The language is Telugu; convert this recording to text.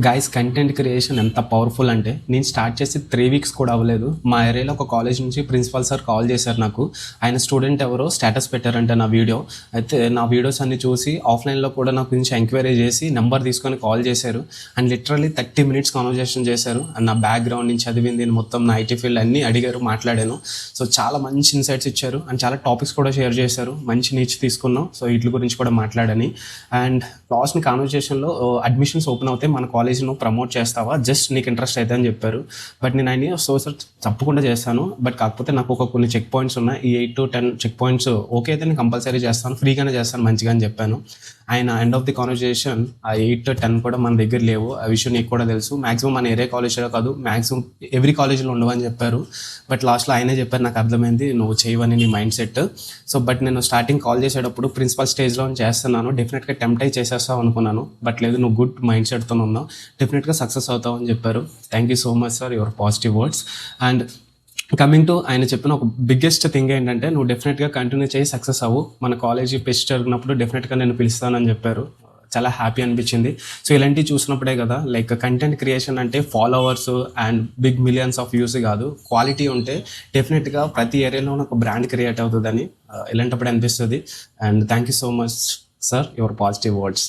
గైస్ కంటెంట్ క్రియేషన్ ఎంత పవర్ఫుల్ అంటే నేను స్టార్ట్ చేసి 3 వీక్స్ కూడా అవ్వలేదు. మా ఏరియాలో ఒక కాలేజ్ నుంచి ప్రిన్సిపల్ సార్ కాల్ చేశారు నాకు. ఆయన స్టూడెంట్ ఎవరో స్టేటస్ పెట్టారంటే నా వీడియో అయితే నా వీడియోస్ అన్ని చూసి ఆఫ్లైన్లో కూడా నాకు గురించి ఎంక్వైరీ చేసి నెంబర్ తీసుకొని కాల్ చేశారు. అండ్ లిటరల్లీ 30 minutes కాన్వర్జేషన్ చేశారు. అండ్ నా బ్యాక్గ్రౌండ్ నుంచి చదివింది మొత్తం నా ఐటీ ఫీల్డ్ అన్నీ అడిగారు, మాట్లాడాను. సో చాలా మంచి ఇన్సైట్స్ ఇచ్చారు అండ్ చాలా టాపిక్స్ కూడా షేర్ చేశారు. మంచి నీచ్ తీసుకున్నాం. సో వీటి గురించి కూడా మాట్లాడని. అండ్ లాస్ట్ కాన్వర్జేషన్లో అడ్మిషన్స్ ఓపెన్ అవుతాయి, మన కాలేజ్ నువ్వు ప్రమోట్ చేస్తావా, జస్ట్ నీకు ఇంట్రెస్ట్ అయితే అని చెప్పారు. బట్ నేను ఆయన సార్ తప్పకుండా చేస్తాను, బట్ కాకపోతే నాకు కొన్ని చెక్ పాయింట్స్ ఉన్నాయి. ఈ 8 to 10 చెక్ పాయింట్స్ ఓకే అయితే నేను కంపల్సరీ చేస్తాను, ఫ్రీగానే చేస్తాను మంచిగా అని చెప్పాను. ఆయన ఎండ్ ఆఫ్ ది కాన్వర్జేషన్ ఆ 8 to 10 కూడా మన దగ్గర లేవు, ఆ విషయం నీకు కూడా తెలుసు, మాక్సిమం మన ఏరియా కాలేజ్లో కాదు మాక్సిమం ఎవ్రీ కాలేజ్లో ఉండవని చెప్పారు. బట్ లాస్ట్లో ఆయనే చెప్పారు, నాకు అర్థమైంది నువ్వు చేయవని నీ మైండ్ సెట్. సో బట్ నేను స్టార్టింగ్ కాల్ చేసేటప్పుడు ప్రిన్సిపల్ స్టేజ్లో చేస్తున్నాను, డెఫినెట్గా టెంప్ట్ అయి చేసేస్తావు అనుకున్నాను. బట్ లేదు, నువ్వు గుడ్ మైండ్ సెట్తో ఉన్నావు, డెఫినెట్గా సక్సెస్ అవుతావు అని చెప్పారు. Thank you so much sir your positive words. And coming to ఆయన చెప్పిన ఒక బిగ్గెస్ట్ థింగ్ ఏంటంటే, నువ్వు డెఫినెట్గా కంటిన్యూ చేసి సక్సెస్ అవ్వు, మన కాలేజీ ఫెస్ట్ జరిగినప్పుడు డెఫినెట్గా నేను పిలుస్తానని చెప్పారు. చాలా హ్యాపీ అనిపించింది. సో ఇలాంటివి చూసినప్పుడే కదా లైక్ కంటెంట్ క్రియేషన్ అంటే followers and big millions of views కాదు, క్వాలిటీ ఉంటే డెఫినెట్గా ప్రతి ఏరియాలో ఒక బ్రాండ్ క్రియేట్ అవుతుందని ఇలాంటప్పుడు అనిపిస్తుంది. And thank you so much sir your positive words.